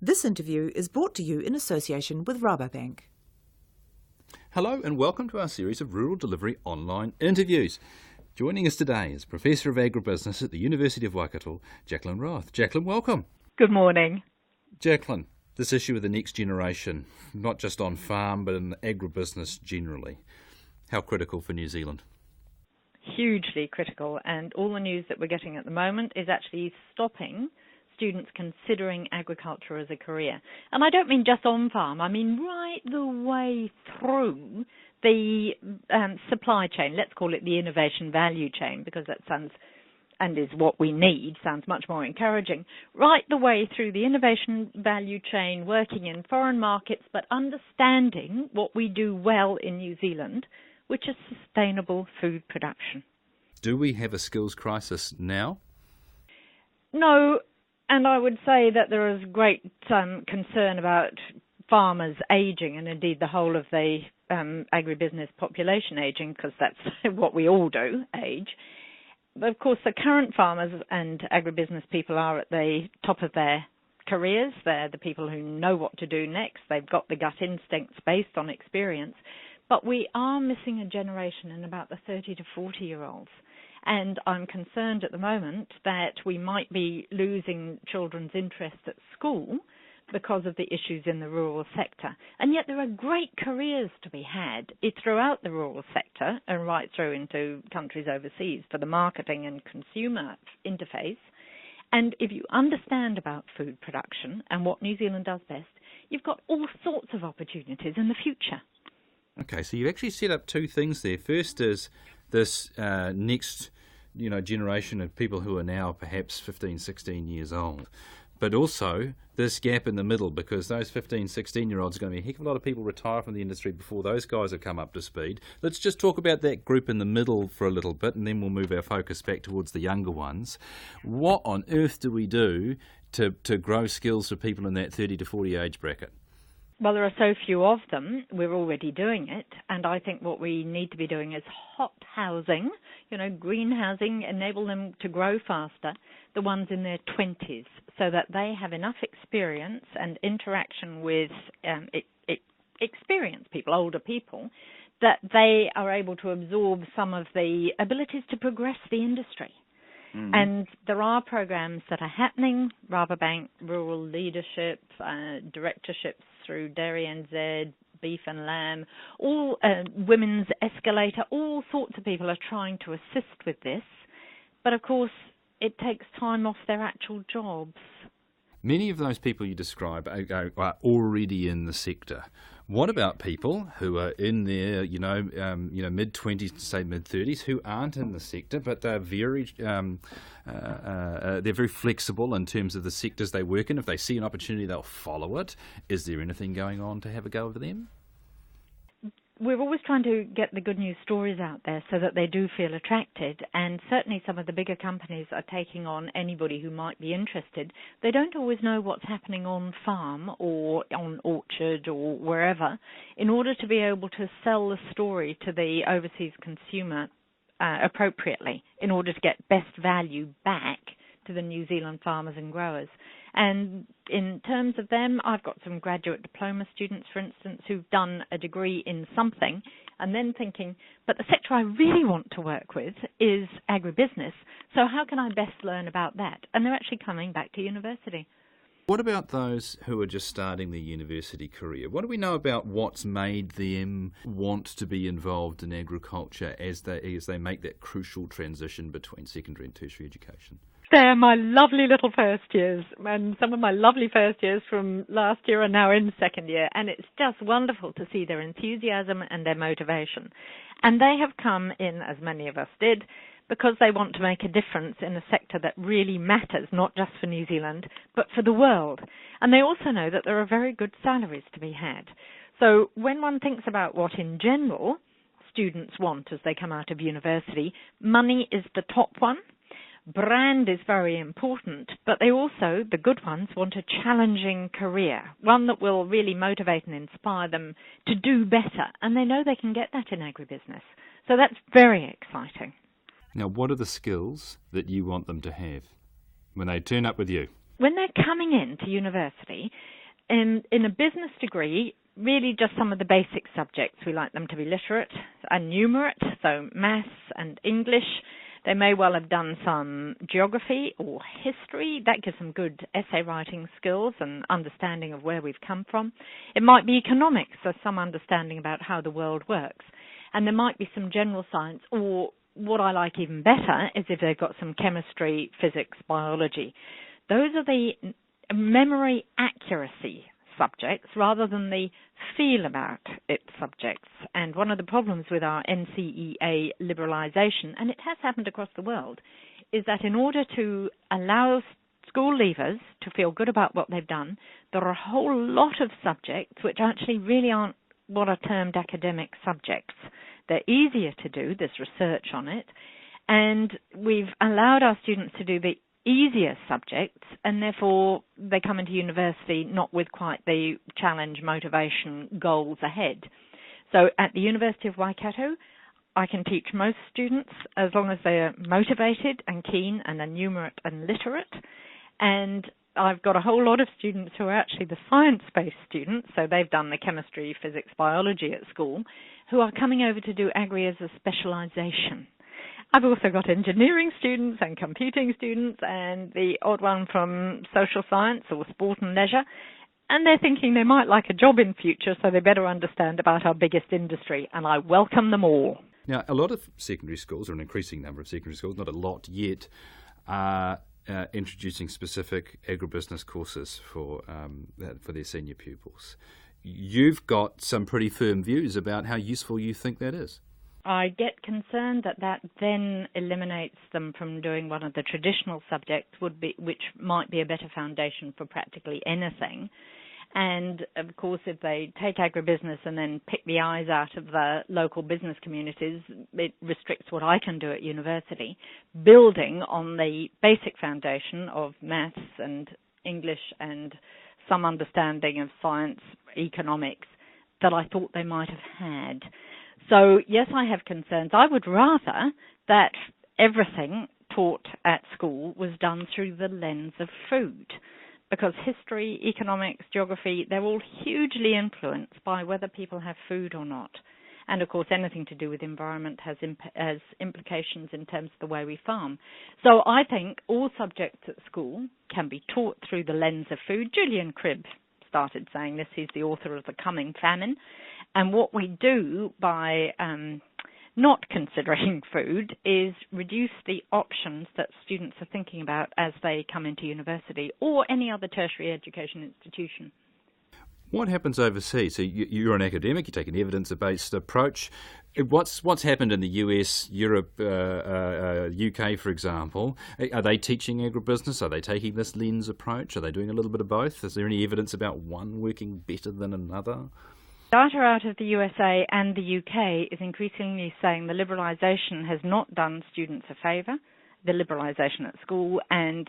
This interview is brought to you in association with Rabobank. Hello and welcome to our series of Rural Delivery online interviews. Joining us today is Professor of Agribusiness at the University of Waikato, Jacqueline Rowarth. Jacqueline, welcome. Good morning. Jacqueline, this issue of the next generation, not just on farm but in agribusiness generally, how critical for New Zealand? Hugely critical, and all the news that we're getting at the moment is actually stopping students considering agriculture as a career. And I don't mean just on farm, I mean right the way through the supply chain. Let's call it the innovation value chain, because that sounds, and is what we need, sounds much more encouraging. Right the way through the innovation value chain, working in foreign markets, but understanding what we do well in New Zealand, which is sustainable food production. Do we have a skills crisis now? No. And I would say that there is great concern about farmers ageing, and indeed the whole of the agribusiness population ageing, because that's what we all do, age. But of course the current farmers and agribusiness people are at the top of their careers. They're the people who know what to do next. They've got the gut instincts based on experience. But we are missing a generation in about the 30 to 40-year-olds. And I'm concerned at the moment that we might be losing children's interest at school because of the issues in the rural sector. And yet there are great careers to be had throughout the rural sector and right through into countries overseas for the marketing and consumer interface. And if you understand about food production and what New Zealand does best, you've got all sorts of opportunities in the future. Okay, so you actually set up two things there. First is this next generation of people who are now perhaps 15, 16 years old. But also this gap in the middle, because those 15, 16-year-olds are going to be a heck of a lot of people retire from the industry before those guys have come up to speed. Let's just talk about that group in the middle for a little bit, and then we'll move our focus back towards the younger ones. What on earth do we do to grow skills for people in that 30 to 40 age bracket? Well, there are so few of them. We're already doing it, and I think what we need to be doing is hot housing, greenhousing, enable them to grow faster, the ones in their 20s, so that they have enough experience and interaction with experienced people, older people, that they are able to absorb some of the abilities to progress the industry. Mm-hmm. And there are programs that are happening, Rabobank, Rural Leadership, directorships through Dairy NZ, Beef and Lamb, all Women's Escalator, all sorts of people are trying to assist with this. But of course, it takes time off their actual jobs. Many of those people you describe are already in the sector. What about people who are in their, mid-20s to say mid-30s, who aren't in the sector, but they're very flexible in terms of the sectors they work in? If they see an opportunity, they'll follow it. Is there anything going on to have a go over them? We're always trying to get the good news stories out there so that they do feel attracted, and certainly some of the bigger companies are taking on anybody who might be interested. They don't always know what's happening on farm or on orchard or wherever in order to be able to sell the story to the overseas consumer appropriately in order to get best value back to the New Zealand farmers and growers. And in terms of them, I've got some graduate diploma students, for instance, who've done a degree in something and then thinking, but the sector I really want to work with is agribusiness, so how can I best learn about that? And they're actually coming back to university. What about those who are just starting their university career? What do we know about what's made them want to be involved in agriculture as they make that crucial transition between secondary and tertiary education? They're my lovely little first years, and some of my lovely first years from last year are now in second year, and it's just wonderful to see their enthusiasm and their motivation. And they have come in, as many of us did, because they want to make a difference in a sector that really matters, not just for New Zealand, but for the world. And they also know that there are very good salaries to be had. So when one thinks about what, in general, students want as they come out of university, money is the top one. Brand is very important, but they also, the good ones, want a challenging career, one that will really motivate and inspire them to do better, and they know they can get that in agribusiness. So that's very exciting. Now, what are the skills that you want them to have when they turn up with you? When they're coming into university, in a business degree, really just some of the basic subjects. We like them to be literate and numerate, so maths and English. They may well have done some geography or history. That gives them good essay writing skills and understanding of where we've come from. It might be economics, so some understanding about how the world works. And there might be some general science, or what I like even better is if they've got some chemistry, physics, biology. Those are the memory accuracy subjects rather than the feel about it subjects. And one of the problems with our NCEA liberalisation, and it has happened across the world, is that in order to allow school leavers to feel good about what they've done, there are a whole lot of subjects which actually really aren't what are termed academic subjects. They're easier to do, there's research on it, and we've allowed our students to do the easier subjects, and therefore they come into university not with quite the challenge, motivation, goals ahead. So at the University of Waikato, I can teach most students as long as they are motivated and keen and are numerate and literate. And I've got a whole lot of students who are actually the science-based students, so they've done the chemistry, physics, biology at school, who are coming over to do agri as a specialisation. I've also got engineering students and computing students and the odd one from social science or sport and leisure, and they're thinking they might like a job in future, so they better understand about our biggest industry, and I welcome them all. Now, a lot of secondary schools, or an increasing number of secondary schools, not a lot yet, are introducing specific agribusiness courses for their senior pupils. You've got some pretty firm views about how useful you think that is. I get concerned that then eliminates them from doing one of the traditional subjects, which might be a better foundation for practically anything. And, of course, if they take agribusiness and then pick the eyes out of the local business communities, it restricts what I can do at university, building on the basic foundation of maths and English and some understanding of science, economics, that I thought they might have had. So, yes, I have concerns. I would rather that everything taught at school was done through the lens of food, because history, economics, geography, they're all hugely influenced by whether people have food or not. And, of course, anything to do with environment has implications in terms of the way we farm. So I think all subjects at school can be taught through the lens of food. Julian Cribb started saying this. He's the author of The Coming Famine. And what we do by not considering food is reduce the options that students are thinking about as they come into university or any other tertiary education institution. What happens overseas? So you're an academic, you take an evidence-based approach. What's happened in the US, Europe, UK, for example? Are they teaching agribusiness? Are they taking this lens approach? Are they doing a little bit of both? Is there any evidence about one working better than another? Data out of the USA and the UK is increasingly saying the liberalisation has not done students a favour, the liberalisation at school, and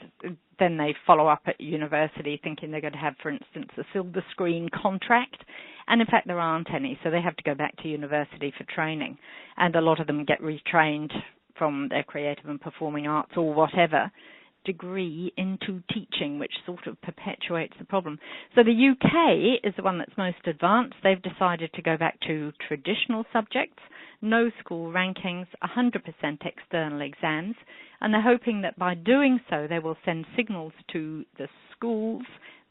then they follow up at university thinking they're going to have, for instance, a silver screen contract. And in fact, there aren't any, so they have to go back to university for training. And a lot of them get retrained from their creative and performing arts or whatever degree into teaching, which sort of perpetuates the problem. So the UK is the one that's most advanced. They've decided to go back to traditional subjects, no school rankings, 100% external exams, and they're hoping that by doing so they will send signals to the schools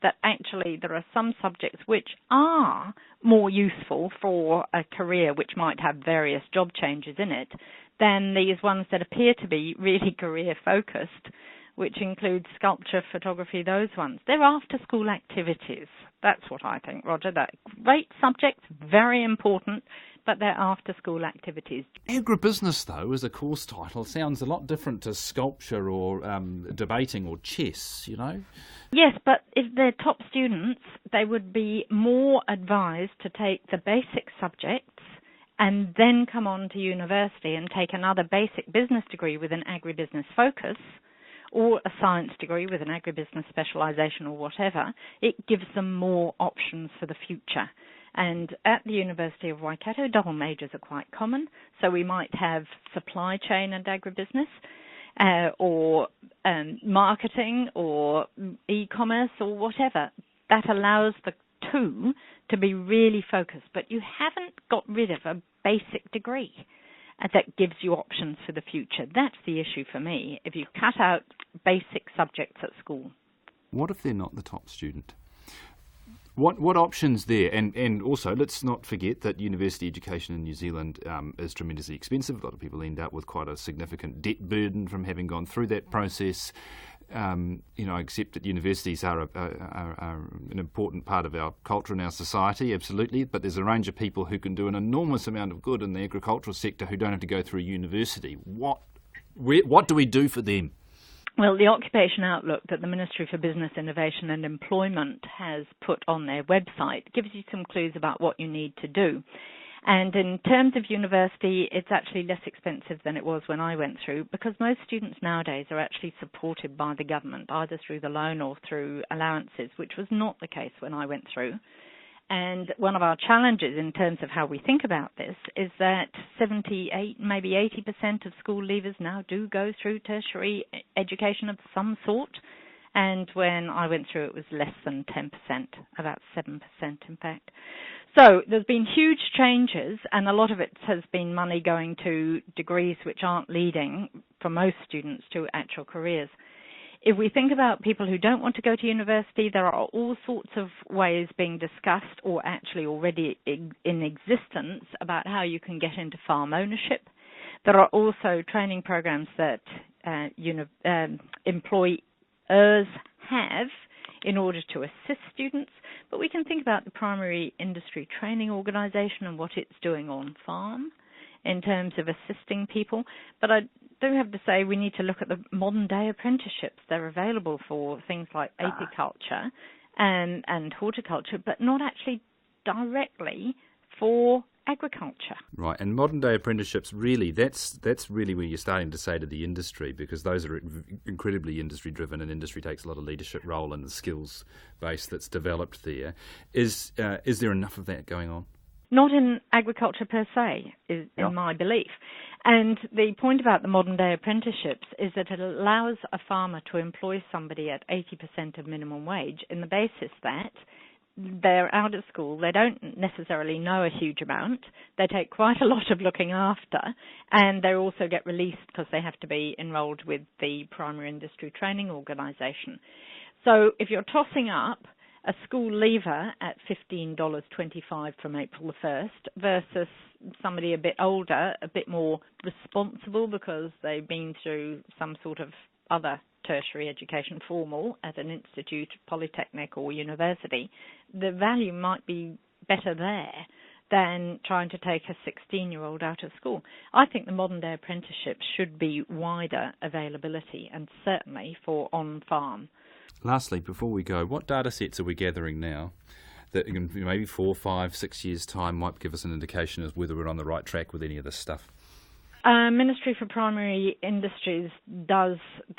that actually there are some subjects which are more useful for a career which might have various job changes in it than these ones that appear to be really career focused, which includes sculpture, photography, those ones. They're after-school activities. That's what I think, Roger. They're great subjects, very important, but they're after-school activities. Agribusiness, though, as a course title, sounds a lot different to sculpture or debating or chess, you know? Yes, but if they're top students, they would be more advised to take the basic subjects and then come on to university and take another basic business degree with an agribusiness focus, or a science degree with an agribusiness specialisation or whatever. It gives them more options for the future. And at the University of Waikato, double majors are quite common. So we might have supply chain and agribusiness, or marketing, or e-commerce, or whatever. that allows the two to be really focused, but you haven't got rid of a basic degree that gives you options for the future. That's the issue for me, if you cut out basic subjects at school. What if they're not the top student? What options there? And also, let's not forget that university education in New Zealand is tremendously expensive. A lot of people end up with quite a significant debt burden from having gone through that process. I accept that universities are an important part of our culture and our society, absolutely, but there's a range of people who can do an enormous amount of good in the agricultural sector who don't have to go through university. What do we do for them? Well, the occupation outlook that the Ministry for Business, Innovation and Employment has put on their website gives you some clues about what you need to do. And in terms of university, it's actually less expensive than it was when I went through, because most students nowadays are actually supported by the government, either through the loan or through allowances, which was not the case when I went through. And one of our challenges in terms of how we think about this is that 78, maybe 80% of school leavers now do go through tertiary education of some sort. And when I went through, it was less than 10%, about 7% in fact. So there's been huge changes, and a lot of it has been money going to degrees which aren't leading, for most students, to actual careers. If we think about people who don't want to go to university, there are all sorts of ways being discussed or actually already in existence about how you can get into farm ownership. There are also training programs that employers have in order to assist students, but we can think about the primary industry training organisation and what it's doing on farm in terms of assisting people. But I do have to say we need to look at the modern day apprenticeships. They're available for things like apiculture and horticulture, but not actually directly for agriculture. Right, and modern day apprenticeships, really, that's really where you're starting to say to the industry, because those are incredibly industry driven, and industry takes a lot of leadership role in the skills base that's developed there. Is there enough of that going on? Not in agriculture per se, in my belief. And the point about the modern day apprenticeships is that it allows a farmer to employ somebody at 80% of minimum wage in the basis that they're out of school, they don't necessarily know a huge amount, they take quite a lot of looking after, and they also get released because they have to be enrolled with the primary industry training organisation. So if you're tossing up a school leaver at $15.25 from April the 1st versus somebody a bit older, a bit more responsible because they've been through some sort of other tertiary education, formal, at an institute, polytechnic or university, the value might be better there than trying to take a 16-year-old out of school. I think the modern day apprenticeships should be wider availability, and certainly for on-farm. Lastly, before we go, what data sets are we gathering now that in maybe 4, 5, 6 years' time might give us an indication of whether we're on the right track with any of this stuff? Ministry for Primary Industries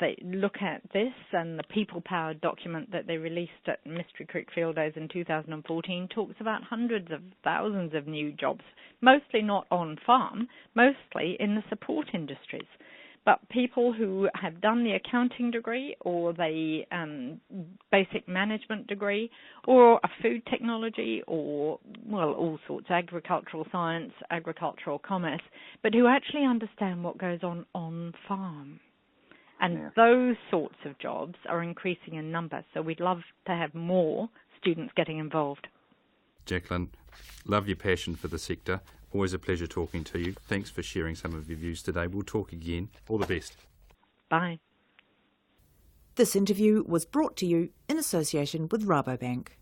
they look at this, and the people-powered document that they released at Mystery Creek Field Days in 2014 talks about hundreds of thousands of new jobs, mostly not on farm, mostly in the support industries. But people who have done the accounting degree or the basic management degree or a food technology or, well, all sorts, agricultural science, agricultural commerce, but who actually understand what goes on farm. And those sorts of jobs are increasing in number, so we'd love to have more students getting involved. Jacqueline, love your passion for the sector. Always a pleasure talking to you. Thanks for sharing some of your views today. We'll talk again. All the best. Bye. This interview was brought to you in association with Rabobank.